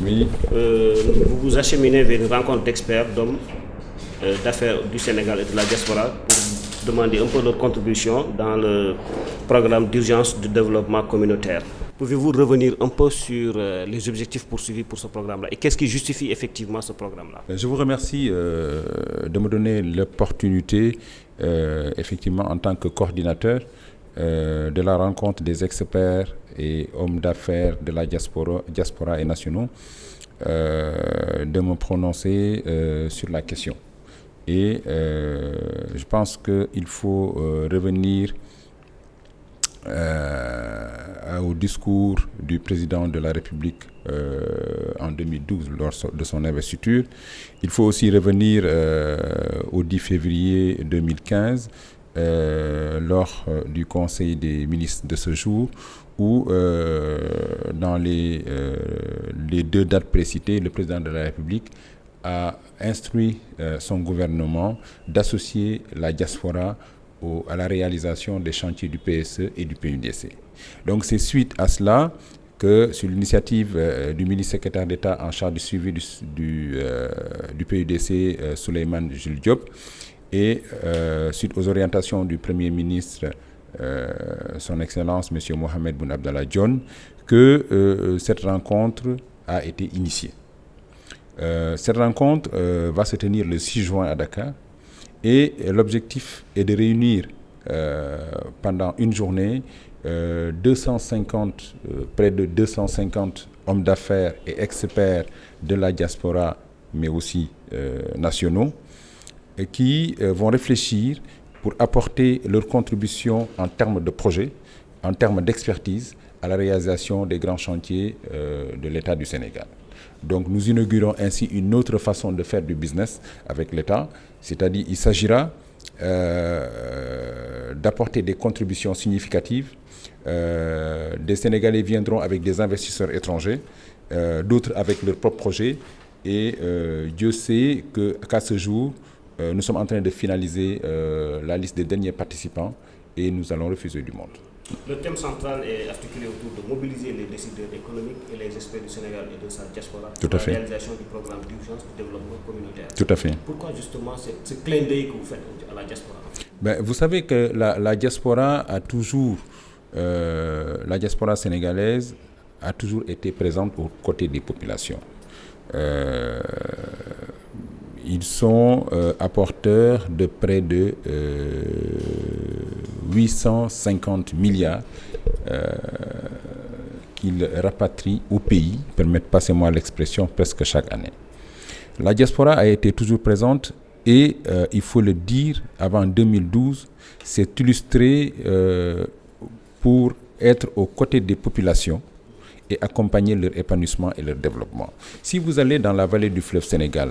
Oui. Vous vous acheminez vers une rencontre d'experts, d'hommes d'affaires du Sénégal et de la diaspora pour demander un peu leur contribution dans le programme d'urgence de développement communautaire. Pouvez-vous revenir un peu sur les objectifs poursuivis pour ce programme-là et qu'est-ce qui justifie effectivement ce programme-là? Je vous remercie de me donner l'opportunité, effectivement, en tant que coordinateur de la rencontre des experts et hommes d'affaires de la diaspora et nationaux, de me prononcer sur la question. Et je pense qu'il faut revenir au discours du président de la République en 2012 lors de son investiture. Il faut aussi revenir au 10 février 2015 lors du Conseil des ministres de ce jour où dans les deux dates précitées, le président de la République a instruit son gouvernement d'associer la diaspora à la réalisation des chantiers du PSE et du PUDC. Donc c'est suite à cela que, sur l'initiative du ministre secrétaire d'État en charge du suivi du PUDC, Souleymane Jules Diop, et suite aux orientations du Premier ministre, son Excellence M. Mohamed Boun Abdallah Dionne, que cette rencontre a été initiée. Cette rencontre va se tenir le 6 juin à Dakar et l'objectif est de réunir pendant une journée près de 250 hommes d'affaires et experts de la diaspora, mais aussi nationaux, qui vont réfléchir pour apporter leur contribution en termes de projet, en termes d'expertise à la réalisation des grands chantiers de l'État du Sénégal. Donc nous inaugurons ainsi une autre façon de faire du business avec l'État, c'est-à-dire il s'agira d'apporter des contributions significatives. Des Sénégalais viendront avec des investisseurs étrangers, d'autres avec leurs propres projets, et Dieu sait qu'à ce jour, nous sommes en train de finaliser la liste des derniers participants et nous allons refuser du monde. Le thème central est articulé autour de mobiliser les décideurs économiques et les experts du Sénégal et de sa diaspora pour la réalisation du programme d'urgence de développement communautaire. Tout à fait. Pourquoi justement ce clin d'œil que vous faites à la diaspora? Vous savez que la diaspora a toujours, la diaspora sénégalaise a toujours été présente aux côtés des populations. Ils sont apporteurs de près de 850 milliards qu'ils rapatrient au pays, passez-moi l'expression, presque chaque année. La diaspora a été toujours présente et, il faut le dire, avant 2012, s'est illustrée pour être aux côtés des populations et accompagner leur épanouissement et leur développement. Si vous allez dans la vallée du fleuve Sénégal,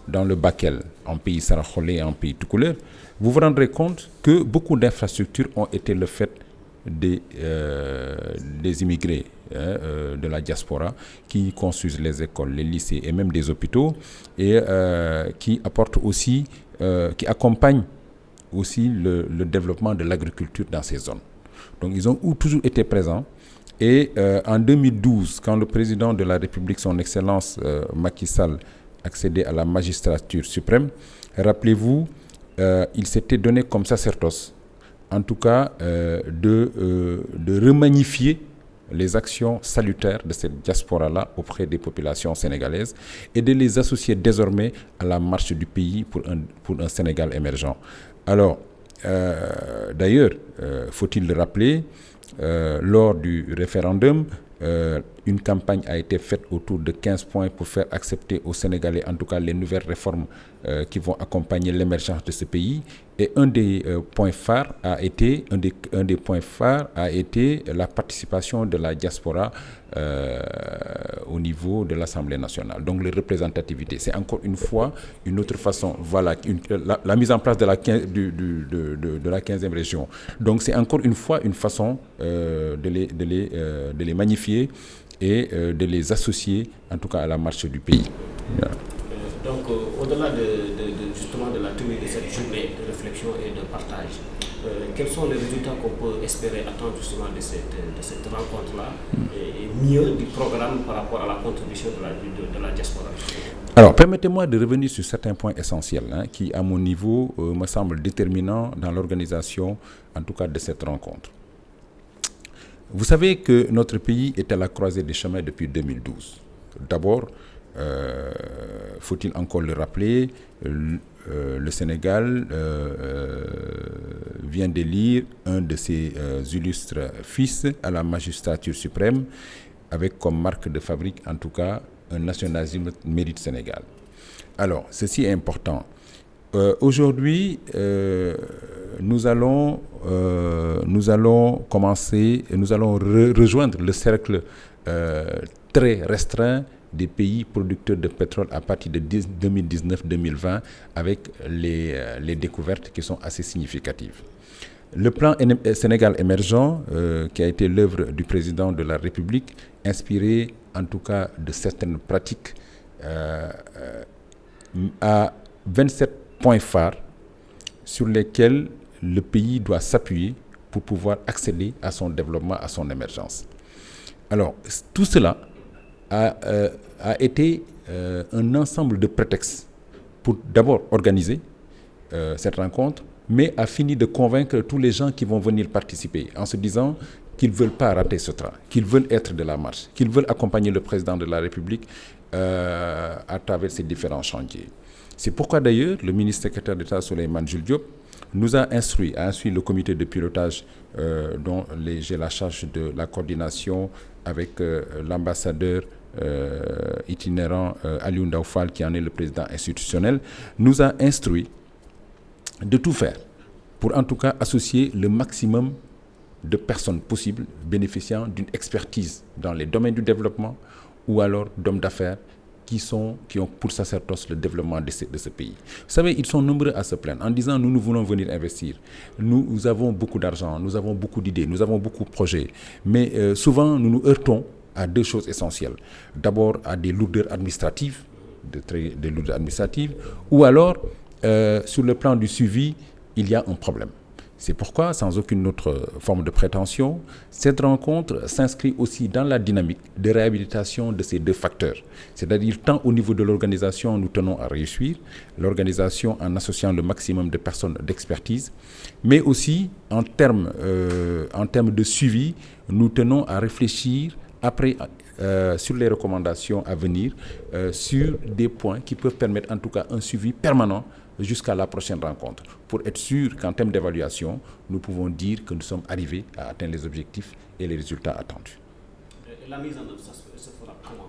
dans le Bakel, en pays Saraxolé et en pays Toucouleur, vous vous rendrez compte que beaucoup d'infrastructures ont été le fait des immigrés de la diaspora qui construisent les écoles, les lycées et même des hôpitaux et qui apportent aussi, qui accompagnent aussi le développement de l'agriculture dans ces zones. Donc ils ont toujours été présents. Et en 2012, quand le président de la République, son Excellence Macky Sall, accédait à la magistrature suprême, rappelez-vous, il s'était donné comme sacerdoce, en tout cas, de remagnifier les actions salutaires de cette diaspora-là auprès des populations sénégalaises et de les associer désormais à la marche du pays pour un Sénégal émergent. Alors, d'ailleurs, faut-il le rappeler, lors du référendum, une campagne a été faite autour de 15 points pour faire accepter aux Sénégalais, en tout cas, les nouvelles réformes qui vont accompagner l'émergence de ce pays. Et un des points phares a été la participation de la diaspora au niveau de l'Assemblée nationale. Donc, la représentativité, c'est encore une fois une autre façon. Voilà, la mise en place de la 15e région. Donc, c'est encore une fois une façon de les magnifier et de les associer, en tout cas, à la marche du pays. Voilà. Donc, au-delà justement de la tenue de cette journée de réflexion et de partage, quels sont les résultats qu'on peut espérer attendre justement de cette rencontre-là et mieux du programme par rapport à la contribution de la diaspora? Alors, permettez-moi de revenir sur certains points essentiels qui, à mon niveau, me semblent déterminants dans l'organisation, en tout cas, de cette rencontre. Vous savez que notre pays est à la croisée des chemins depuis 2012. D'abord, faut-il encore le rappeler, le Sénégal vient d'élire un de ses illustres fils à la magistrature suprême, avec comme marque de fabrique, en tout cas, un nationalisme mérite Sénégal. Alors, ceci est important. Aujourd'hui, nous allons rejoindre le cercle très restreint des pays producteurs de pétrole à partir de 2019-2020 avec les découvertes qui sont assez significatives. Le plan Sénégal émergent, qui a été l'œuvre du président de la République, inspiré en tout cas de certaines pratiques, a 27 points phares sur lesquels le pays doit s'appuyer pour pouvoir accéder à son développement, à son émergence. Alors, tout cela a été un ensemble de prétextes pour d'abord organiser cette rencontre, mais a fini de convaincre tous les gens qui vont venir participer en se disant qu'ils ne veulent pas rater ce train, qu'ils veulent être de la marche, qu'ils veulent accompagner le président de la République à travers ces différents chantiers. C'est pourquoi d'ailleurs le ministre secrétaire d'État Souleymane Jules Diop nous a instruit le comité de pilotage dont j'ai la charge de la coordination avec l'ambassadeur itinérant Alioune Ndao Fall, qui en est le président institutionnel, nous a instruit de tout faire pour en tout cas associer le maximum de personnes possibles bénéficiant d'une expertise dans les domaines du développement ou alors d'hommes d'affaires qui ont pour sacerdoce le développement de ce pays. Vous savez, ils sont nombreux à se plaindre en disant nous voulons venir investir. Nous avons beaucoup d'argent, nous avons beaucoup d'idées, nous avons beaucoup de projets. Mais souvent, nous nous heurtons à deux choses essentielles. D'abord, à des lourdeurs administratives, des lourdeurs administratives, ou alors, sur le plan du suivi, il y a un problème. C'est pourquoi, sans aucune autre forme de prétention, cette rencontre s'inscrit aussi dans la dynamique de réhabilitation de ces deux facteurs. C'est-à-dire, tant au niveau de l'organisation, nous tenons à réussir, l'organisation en associant le maximum de personnes d'expertise, mais aussi en termes de suivi, nous tenons à réfléchir après sur les recommandations à venir, sur des points qui peuvent permettre en tout cas un suivi permanent jusqu'à la prochaine rencontre, pour être sûr qu'en termes d'évaluation, nous pouvons dire que nous sommes arrivés à atteindre les objectifs et les résultats attendus. Et la mise en œuvre, ça se fera comment?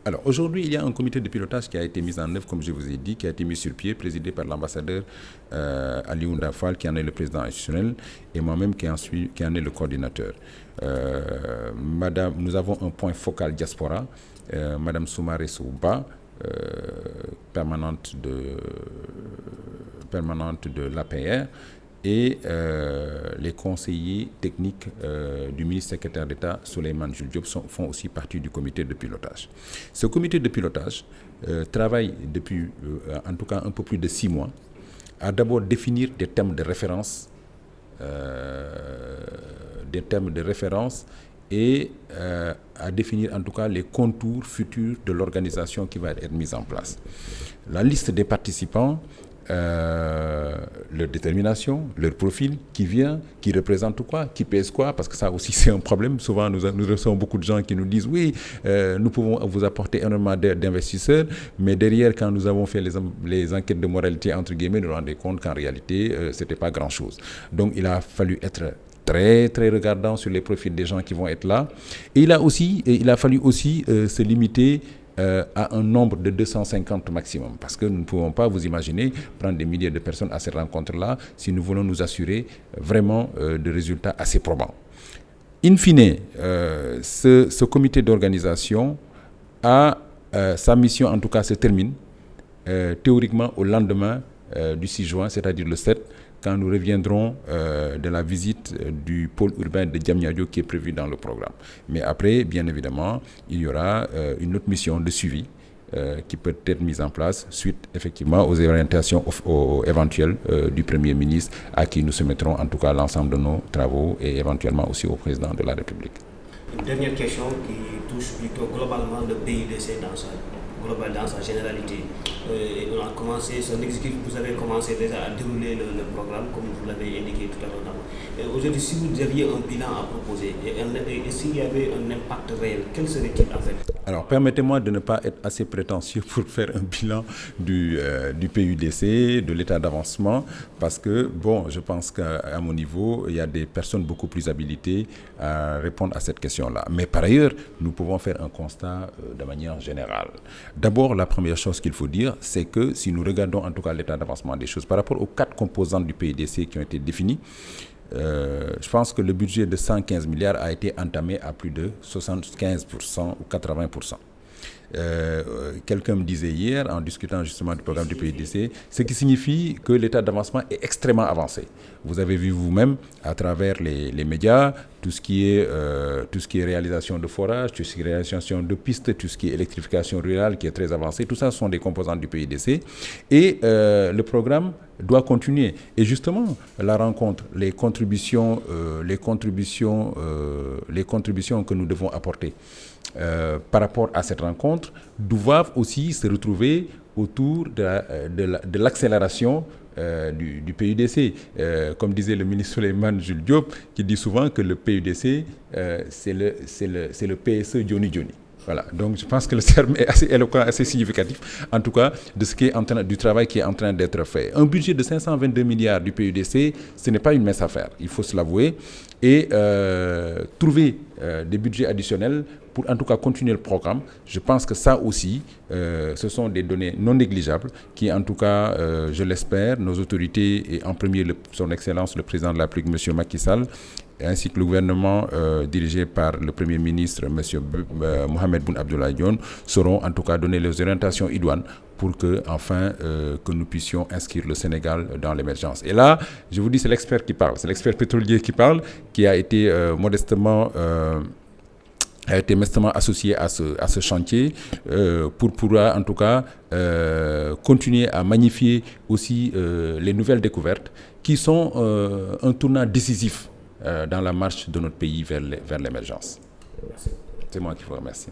Alors aujourd'hui, il y a un comité de pilotage qui a été mis en œuvre, comme je vous ai dit, qui a été mis sur pied, présidé par l'ambassadeur Alioune Ndao Fall, qui en est le président institutionnel, et moi-même qui en est le coordinateur. Nous avons un point focal diaspora, Madame Soumaré Souba, permanente de l'APR, et les conseillers techniques du ministre secrétaire d'État Souleymane Jules Diop font aussi partie du comité de pilotage. Ce comité de pilotage travaille depuis en tout cas un peu plus de 6 mois à d'abord définir des thèmes de référence et à définir en tout cas les contours futurs de l'organisation qui va être mise en place. La liste des participants, leur détermination, leur profil, qui vient, qui représente quoi, qui pèse quoi, parce que ça aussi c'est un problème. Souvent nous recevons beaucoup de gens qui nous disent oui, nous pouvons vous apporter énormément d'investisseurs, mais derrière quand nous avons fait les enquêtes de moralité entre guillemets, nous nous rendons compte qu'en réalité c'était pas grand chose. Donc il a fallu être très très regardant sur les profils des gens qui vont être là, et il a fallu aussi se limiter à un nombre de 250 maximum, parce que nous ne pouvons pas, vous imaginer, prendre des milliers de personnes à ces rencontres-là si nous voulons nous assurer vraiment de résultats assez probants. In fine, ce comité d'organisation a sa mission, en tout cas se termine théoriquement au lendemain du 6 juin, c'est-à-dire le 7, quand nous reviendrons de la visite du pôle urbain de Diamniadio qui est prévu dans le programme. Mais après, bien évidemment, il y aura une autre mission de suivi qui peut être mise en place suite effectivement aux orientations éventuelles du Premier ministre, à qui nous soumettrons en tout cas l'ensemble de nos travaux et éventuellement aussi au président de la République. Une dernière question qui touche plutôt globalement le PUDC dans sa généralité. On a commencé, son exécutif, vous avez commencé déjà à dérouler le programme comme vous l'avez indiqué tout à l'heure. Aujourd'hui, si vous aviez un bilan à proposer et s'il y avait un impact réel, quel serait-il en fait? Alors, permettez-moi de ne pas être assez prétentieux pour faire un bilan du PUDC, de l'état d'avancement, parce que, bon, je pense qu'à mon niveau, il y a des personnes beaucoup plus habilitées à répondre à cette question-là. Mais par ailleurs, nous pouvons faire un constat de manière générale. D'abord, la première chose qu'il faut dire, c'est que si nous regardons en tout cas l'état d'avancement des choses par rapport aux 4 composantes du PUDC qui ont été définies, je pense que le budget de 115 milliards a été entamé à plus de 75% ou 80%. Quelqu'un me disait hier, en discutant justement du programme du PUDC, ce qui signifie que l'état d'avancement est extrêmement avancé. Vous avez vu vous-même, à travers les médias, tout ce qui est réalisation de forages, tout ce qui est réalisation de pistes, tout ce qui est électrification rurale qui est très avancé, tout ça sont des composantes du PUDC. Et le programme doit continuer. Et justement, la rencontre, les contributions que nous devons apporter par rapport à cette rencontre doivent aussi se retrouver autour de l'accélération du PUDC. Comme disait le ministre Souleymane Jules Diop, qui dit souvent que le PUDC, c'est le PSE Johnny Johnny. Voilà, donc je pense que le terme est assez éloquent, assez significatif, en tout cas, de ce qui est du travail qui est en train d'être fait. Un budget de 522 milliards du PUDC, ce n'est pas une mince affaire, il faut se l'avouer, et trouver des budgets additionnels pour en tout cas continuer le programme. Je pense que ça aussi, ce sont des données non négligeables qui, en tout cas, je l'espère, nos autorités, et en premier son Excellence, le président de la République, M. Macky Sall, ainsi que le gouvernement dirigé par le Premier ministre, M. Mohamed Boun Abdallah Dionne, sauront en tout cas donner les orientations idoines pour que, enfin, que nous puissions inscrire le Sénégal dans l'émergence. Et là, je vous dis, c'est l'expert qui parle, c'est l'expert pétrolier qui parle, qui a été modestement associé à ce chantier pour pouvoir en tout cas continuer à magnifier aussi les nouvelles découvertes qui sont un tournant décisif dans la marche de notre pays vers l'émergence. C'est moi qui vous remercie.